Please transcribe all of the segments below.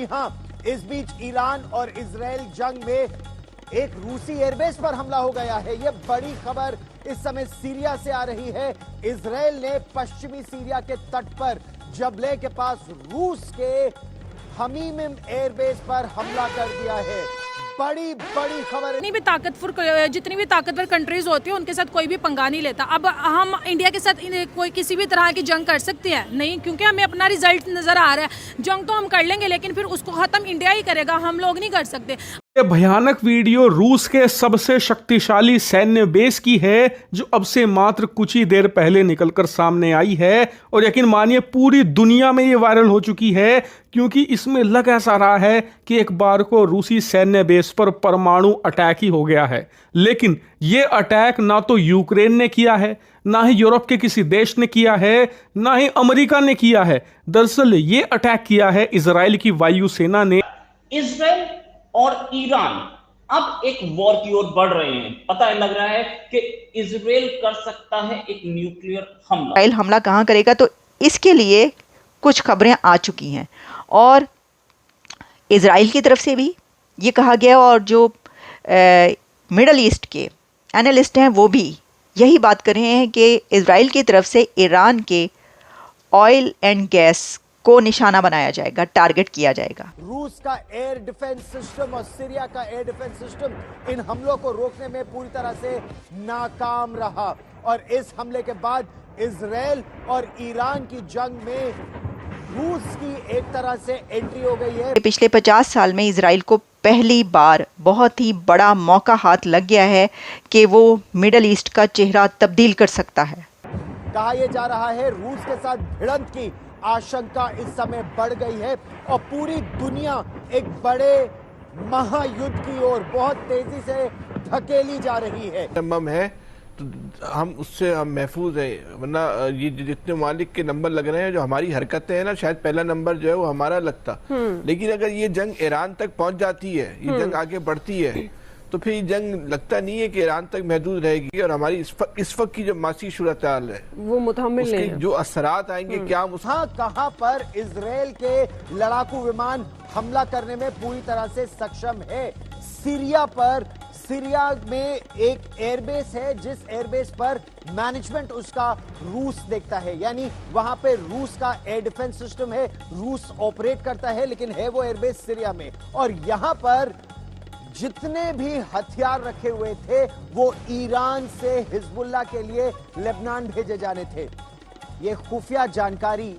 जी हां, इस बीच ईरान और इजराइल जंग में एक रूसी एयरबेस पर हमला हो गया है। यह बड़ी खबर इस समय सीरिया से आ रही है। इजराइल ने पश्चिमी सीरिया के तट पर जबले के पास रूस के हमीम एयरबेस पर हमला कर दिया है। बड़ी खबर। जितनी भी ताकतवर कंट्रीज होती है उनके साथ कोई भी पंगा नहीं लेता। अब हम इंडिया के साथ कोई किसी भी तरह की जंग कर सकते हैं नहीं, क्योंकि हमें अपना रिजल्ट नजर आ रहा है। जंग तो हम कर लेंगे लेकिन फिर उसको खत्म इंडिया ही करेगा, हम लोग नहीं कर सकते। ये भयानक वीडियो रूस के सबसे शक्तिशाली सैन्य बेस की है, जो अब से मात्र कुछ ही देर पहले निकलकर सामने आई है और यकीन मानिए पूरी दुनिया में ये वायरल हो चुकी है, क्योंकि इसमें लग ऐसा रहा है कि एक बार को रूसी सैन्य बेस पर परमाणु अटैक ही हो गया है। लेकिन ये अटैक ना तो यूक्रेन ने किया है, ना ही यूरोप के किसी देश ने किया है, ना ही अमेरिका ने किया है। दरअसल ये अटैक किया है इजराइल की वायुसेना ने। इजराइल और ईरान अब एक वॉर की ओर बढ़ रहे हैं। पता लग रहा है कि इजराइल कर सकता है एक न्यूक्लियर हमला। इजराइल हमला कहां करेगा, तो इसके लिए कुछ खबरें आ चुकी हैं और इजराइल की तरफ से भी ये कहा गया और जो मिडल ईस्ट के एनालिस्ट हैं वो भी यही बात कर रहे हैं कि इजराइल की तरफ से ईरान के ऑयल एंड गैस को निशाना बनाया जाएगा, टारगेट किया जाएगा। रूस का एयर डिफेंस सिस्टम और सीरिया का एयर डिफेंस सिस्टम इन हमलों को रोकने में पूरी तरह से नाकाम रहा और इस हमले के बाद इजराइल और ईरान की जंग में रूस की एक तरह से एंट्री हो गई है। पिछले 50 साल में इजराइल को पहली बार बहुत ही बड़ा मौका हाथ लग गया है कि वो मिडल ईस्ट का चेहरा तब्दील कर सकता है। कहा यह जा रहा है रूस के साथ भिड़ंत की आशंका इस समय बढ़ गई है और पूरी दुनिया एक बड़े महायुद्ध की ओर बहुत तेजी से धकेली जा रही है। है तो हम उससे हम महफूज है, वरना ये जितने मालिक के नंबर लग रहे हैं, जो हमारी हरकतें हैं ना, शायद पहला नंबर जो है वो हमारा लगता। लेकिन अगर ये जंग ईरान तक पहुंच जाती है, ये जंग आगे बढ़ती है, तो फिर ये जंग लगता नहीं है कि ईरान तक महदूद रहेगी और हमारी इस वक्त की जो मासी सूरत हाल है वो मुतहम्मिल नहीं है। जो असरात आएंगे क्या कहां पर इजराइल के लड़ाकू विमान हमला करने में पूरी तरह से सक्षम है। सीरिया पर, सीरिया में एक एयरबेस है जिस एयरबेस पर मैनेजमेंट उसका रूस देखता है, यानी वहां पे रूस का एयर डिफेंस सिस्टम है, रूस ऑपरेट करता है, लेकिन है वो एयरबेस सीरिया में। और यहां पर जितने भी हथियार रखे हुए थे वो ईरान से हिजबुल्लाह के लिए लेबनान भेजे जाने थे। ये खुफिया जानकारी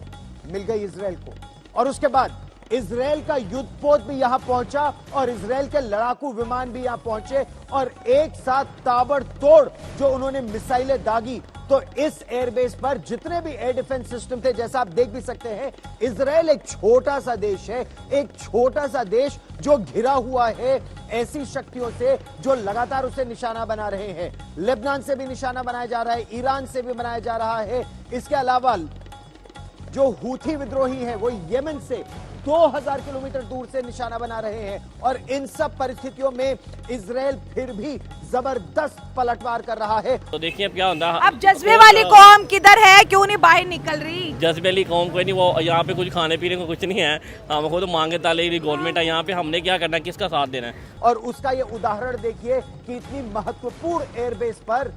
मिल गई इजराइल को और उसके बाद इजराइल का युद्धपोत भी यहां पहुंचा और इजराइल के लड़ाकू विमान भी यहां पहुंचे और एक साथ ताबड़तोड़ जो उन्होंने मिसाइलें दागी। तो इस एयरबेस पर जितने भी एयर डिफेंस सिस्टम थे, जैसा आप देख भी सकते हैं, इजराइल एक छोटा सा देश है, एक छोटा सा देश जो घिरा हुआ है ऐसी शक्तियों से जो लगातार उसे निशाना बना रहे हैं। लेबनान से भी निशाना बनाया जा रहा है, ईरान से भी बनाया जा रहा है। इसके अलावा जो हूथी विद्रोही है वो येमेन से 2000 किलोमीटर दूर से निशाना बना रहे हैं और इन सब परिस्थितियों में इजराइल फिर भी जबरदस्त पलटवार कर रहा है। तो देखिए अब क्या होता है। अब जज्बे वाली कौम किधर है, क्यों नहीं बाहर निकल रही? जज्बे वाली कौम कोई नहीं, वो यहाँ पे कुछ खाने पीने को कुछ नहीं है, हमको तो मांगे ताले की गवर्नमेंट है यहाँ पे, हमने क्या करना है, किसका साथ देना है। और उसका ये उदाहरण देखिए कि इतनी महत्वपूर्ण एयरबेस पर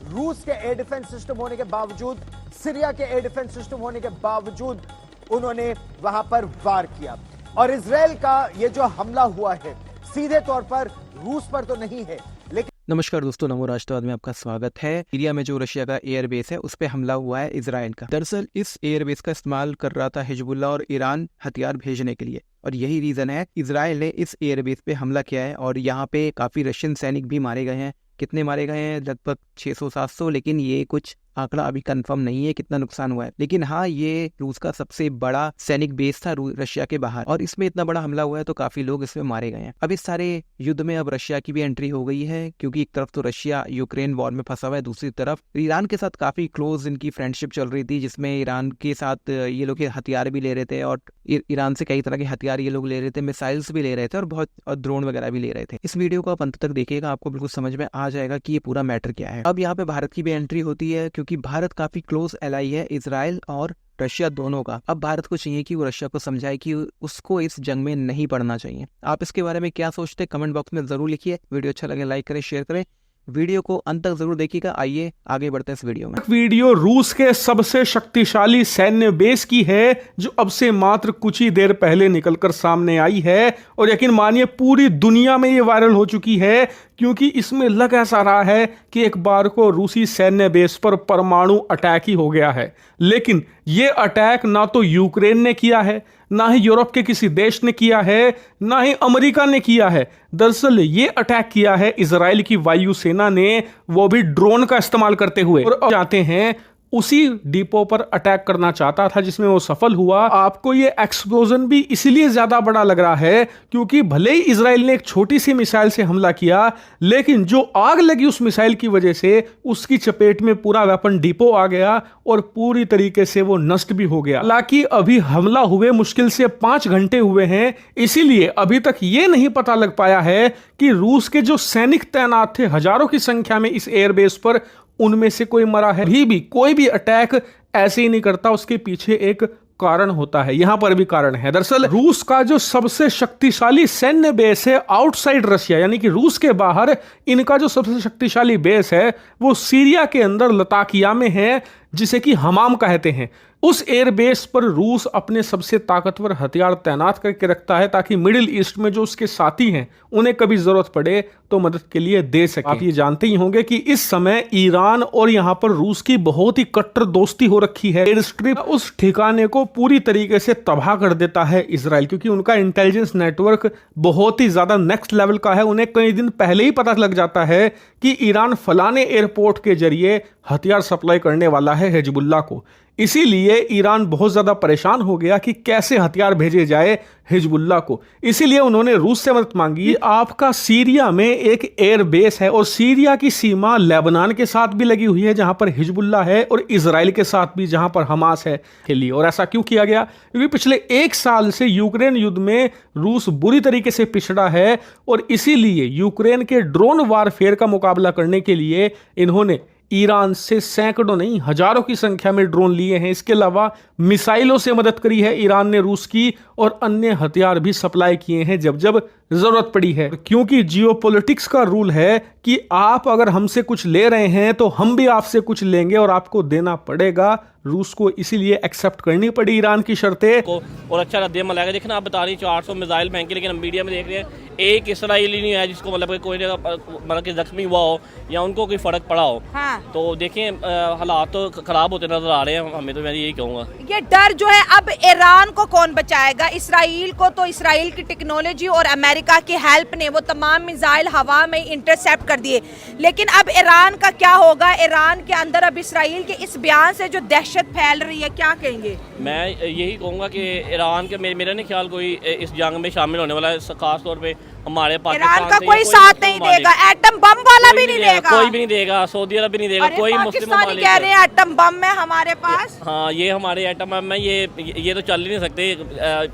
रूस के एयर डिफेंस सिस्टम होने के बावजूद, सीरिया के एयर डिफेंस सिस्टम होने के बावजूद उन्होंने वहां पर वार किया। और इजराइल का ये जो हमला हुआ है सीधे तौर पर रूस पर तो नहीं है, लेकिन नमस्कार दोस्तों, नमो राष्ट्रवाद में आपका स्वागत है। सीरिया में जो रशिया का एयरबेस है उस पे हमला हुआ है इजराइल का। दरअसल इस एयरबेस का इस्तेमाल कर रहा था हिजबुल्लाह और ईरान हथियार भेजने के लिए, और यही रीजन है इजराइल ने इस एयरबेस पे हमला किया है। और यहाँ पे काफी रशियन सैनिक भी मारे गए हैं। कितने मारे गए हैं? लगभग 600-700, लेकिन ये कुछ आंकड़ा अभी कंफर्म नहीं है कितना नुकसान हुआ है। लेकिन हाँ, ये रूस का सबसे बड़ा सैनिक बेस था रशिया के बाहर, और इसमें इतना बड़ा हमला हुआ है तो काफी लोग इसमें मारे गए हैं। अब इस सारे युद्ध में अब रशिया की भी एंट्री हो गई है, क्योंकि एक तरफ तो रशिया यूक्रेन वॉर में फंसा हुआ है, दूसरी तरफ ईरान के साथ काफी क्लोज इनकी फ्रेंडशिप चल रही थी, जिसमें ईरान के साथ ये लोग हथियार भी ले रहे थे और ईरान से कई तरह के हथियार ये लोग ले रहे थे, मिसाइल्स भी ले रहे थे और बहुत ड्रोन वगैरह भी ले रहे थे। इस वीडियो को आप अंत तक देखिएगा, आपको बिल्कुल समझ में आ जाएगा कि ये पूरा मैटर क्या है। अब यहाँ पे भारत की भी एंट्री होती है, क्योंकि भारत काफी क्लोज एलाई है इजराइल और रशिया दोनों का। अब भारत को चाहिए कि वो रशिया को समझाए कि उसको इस जंग में नहीं पड़ना चाहिए। आप इसके बारे में क्या सोचते हैं कमेंट बॉक्स में जरूर लिखिए। वीडियो अच्छा लगे लाइक करें, शेयर करें, वीडियो को अंत तक जरूर देखिएगा। आइए आगे बढ़ते हैं इस वीडियो में। वीडियो रूस के सबसे शक्तिशाली सैन्य बेस की है जो अब से मात्र कुछ ही देर पहले निकलकर सामने आई है और यकीन मानिए पूरी दुनिया में ये वायरल हो चुकी है, क्योंकि इसमें लग ऐसा रहा है कि एक बार को रूसी सैन्य बेस पर परमाणु अटैक ही हो गया है। लेकिन ये अटैक ना तो यूक्रेन ने किया है, ना ही यूरोप के किसी देश ने किया है, ना ही अमेरिका ने किया है। दरअसल ये अटैक किया है इजराइल की वायुसेना ने, वो भी ड्रोन का इस्तेमाल करते हुए। और अब जाते हैं उसी डिपो पर अटैक करना चाहता था जिसमें वो सफल हुआ। आपको ये एक्सप्लोजन भी इसलिए ज्यादा बड़ा लग रहा है क्योंकि भले ही इजराइल ने एक छोटी सी मिसाइल से हमला किया, लेकिन जो आग लगी उस मिसाइल की वजह से उसकी चपेट में पूरा वेपन डिपो आ गया और पूरी तरीके से वो नष्ट भी हो गया। हालांकि अभी हमला हुए मुश्किल से 5 घंटे हुए हैं, इसीलिए अभी तक ये नहीं पता लग पाया है कि रूस के जो सैनिक तैनात थे हजारों की संख्या में इस एयरबेस पर, उनमें से कोई मरा है। भी कोई भी अटैक ऐसे ही नहीं करता, उसके पीछे एक कारण होता है। यहां पर भी कारण है। दरअसल रूस का जो सबसे शक्तिशाली सैन्य बेस है आउटसाइड रशिया, यानी कि रूस के बाहर, इनका जो सबसे शक्तिशाली बेस है वो सीरिया के अंदर लताकिया में है, जिसे कि हमाम कहते हैं। उस एयरबेस पर रूस अपने सबसे ताकतवर हथियार तैनात करके रखता है ताकि मिडिल ईस्ट में जो उसके साथी हैं उन्हें कभी जरूरत पड़े तो मदद के लिए दे सके। आप ये जानते ही होंगे कि इस समय ईरान और यहां पर रूस की बहुत ही कट्टर दोस्ती हो रखी है। एयर स्ट्रिप उस ठिकाने को पूरी तरीके से तबाह कर देता है इजराइल, क्योंकि उनका इंटेलिजेंस नेटवर्क बहुत ही ज्यादा नेक्स्ट लेवल का है। उन्हें कई दिन पहले ही पता लग जाता है कि ईरान फलाने एयरपोर्ट के जरिए हथियार सप्लाई करने वाला है हिजबुल्लाह को। इसीलिए ईरान बहुत ज्यादा परेशान हो गया कि कैसे हथियार भेजे जाए हिजबुल्लाह को। इसीलिए उन्होंने रूस से मदद मांगी। आपका सीरिया में एक एयर बेस है और सीरिया की सीमा लेबनान के साथ भी लगी हुई है जहां पर हिजबुल्लाह है, और इजराइल के साथ भी जहां पर हमास है के लिए। और ऐसा क्यों किया गया? क्योंकि पिछले 1 साल से यूक्रेन युद्ध में रूस बुरी तरीके से पिछड़ा है और इसीलिए यूक्रेन के ड्रोन वारफेयर का मुकाबला करने के लिए इन्होंने ईरान से सैकड़ों नहीं हजारों की संख्या में ड्रोन लिए हैं। इसके अलावा मिसाइलों से मदद करी है ईरान ने रूस की, और अन्य हथियार भी सप्लाई किए हैं जब जब जरूरत पड़ी है। क्योंकि जियोपॉलिटिक्स का रूल है कि आप अगर हमसे कुछ ले रहे हैं तो हम भी आपसे कुछ लेंगे और आपको देना पड़ेगा। रूस को इसीलिए एक्सेप्ट करनी पड़ी ईरान की शर्तें को, और अच्छा रद्द-ए-अमल आएगा। देखना आप बता रही 400 मिसाइल फेंकी, लेकिन हम मीडिया में देख रहे हैं एक इसराइली नहीं है जिसको मतलब कोई मतलब कि जख्मी हुआ हो या उनको कोई फर्क पड़ा हो। हाँ। तो देखें हालात तो खराब होते नजर आ रहे हैं हमें, तो मैं यही कहूँगा। ये डर जो है अब ईरान को कौन बचाएगा? इसराइल को तो इसराइल की टेक्नोलॉजी और अमेरिका की हेल्प ने वो तमाम मिसाइल हवा में इंटरसेप्ट कर दिए, लेकिन अब ईरान का क्या होगा? ईरान के अंदर अब इसराइल के इस बयान से जो दहशत फैल रही है, क्या कहेंगे? मैं यही कहूँगा कि ईरान के मेरा नहीं ख्याल कोई इस जंग में शामिल होने वाला है, खास तौर पे हमारे पाकिस्तान ईरान का कोई साथ नहीं देगा, एटम बम वाला भी नहीं देगा, कोई भी नहीं देगा, सऊदी अरब भी नहीं देगा, कोई मुस्लिम पाकिस्तानी कह रहे हैं एटम बम में हमारे पास। हाँ, ये हमारे एटम बम में ये तो चल ही नहीं सकते।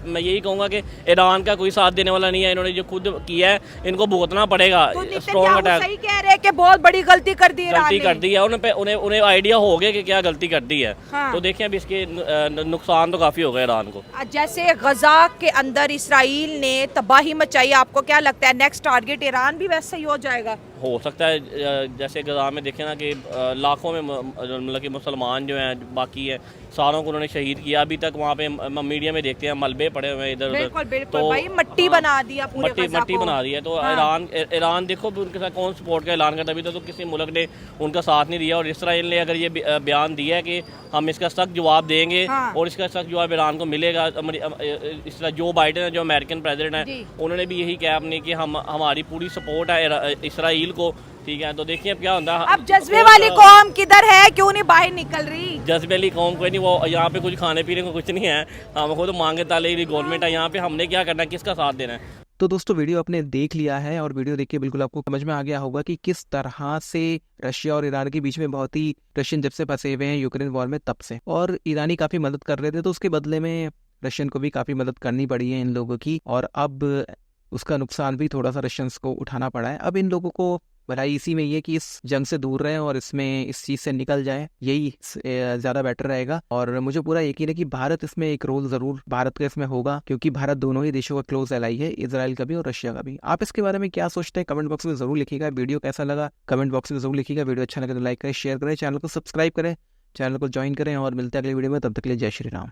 मैं यही कहूँगा कि ईरान का कोई साथ देने वाला नहीं है। इन्होंने जो खुद किया है इनको भुगतना पड़ेगा। स्ट्रॉन्ग अटैक सही कह रहे हैं कि बहुत बड़ी गलती कर दी है उन्हें आइडिया हो गया कि क्या गलती कर दी है। हाँ। तो देखें अब इसके नुकसान तो काफी हो गए ईरान को। जैसे गजा के अंदर इसराइल ने तबाही मचाई, आपको क्या लगता है नेक्स्ट टारगेट ईरान भी वैसे ही हो जाएगा? हो सकता है। जैसे गजा में देखें ना कि लाखों में मतलब कि मुसलमान जो हैं बाकी है सारों को उन्होंने शहीद किया। अभी तक वहाँ पे मीडिया में देखते हैं मलबे पड़े हुए हैं इधर उधर, तो भाई मट्टी बना दिया, मट्टी बना दी है। तो हाँ। ईरान देखो उनके साथ कौन सपोर्ट का ऐलान करता, अभी तो किसी मुल्क ने उनका साथ नहीं दिया। और इसराइल ने अगर ये बयान दिया है कि हम इसका सख्त जवाब देंगे, हाँ। और इसका सख्त जवाब ईरान को मिलेगा। इस तरह जो बाइडेन है, जो अमेरिकन प्रेसिडेंट है, उन्होंने भी यही कहा अपने कि हमारी पूरी सपोर्ट है इसराइल को। ठीक है, तो देखिए अब क्या होता है। अब जज्बे वाली कौम किधर है, क्यों नहीं बाहर निकल रही? जज्बे वाली कौम कोई नहीं, वो यहाँ पे कुछ खाने पीने को कुछ नहीं है। हम खुद मांगे ताले गवर्नमेंट है यहाँ पे, हमने क्या करना है, किसका साथ देना है। तो दोस्तों वीडियो आपने देख लिया है और वीडियो देख के बिल्कुल आपको समझ में आ गया होगा कि किस तरह से रशिया और ईरान के बीच में बहुत ही रशियन जब से फंसे हुए हैं यूक्रेन वॉर में तब से, और ईरानी काफी मदद कर रहे थे, तो उसके बदले में रशियन को भी काफी मदद करनी पड़ी है इन लोगों की, और अब उसका नुकसान भी थोड़ा सा रशियंस को उठाना पड़ा है। अब इन लोगों को भलाई इसी में ये कि इस जंग से दूर रहें और इसमें इस चीज़ से निकल जाएं, यही ज़्यादा बेटर रहेगा। और मुझे पूरा यकीन है कि भारत इसमें एक रोल ज़रूर भारत का इसमें होगा, क्योंकि भारत दोनों ही देशों का क्लोज एलाई है, इजराइल का भी और रशिया का भी। आप इसके बारे में क्या सोचते हैं कमेंट बॉक्स में ज़रूर लिखिएगा। वीडियो कैसा लगा कमेंट बॉक्स में ज़रूर लिखिएगा। वीडियो अच्छा लगे तो लाइक करें, शेयर करें, चैनल को सब्सक्राइब करें, चैनल को ज्वाइन करें और मिलते हैं अगले वीडियो में। तब तक के लिए जय श्री राम।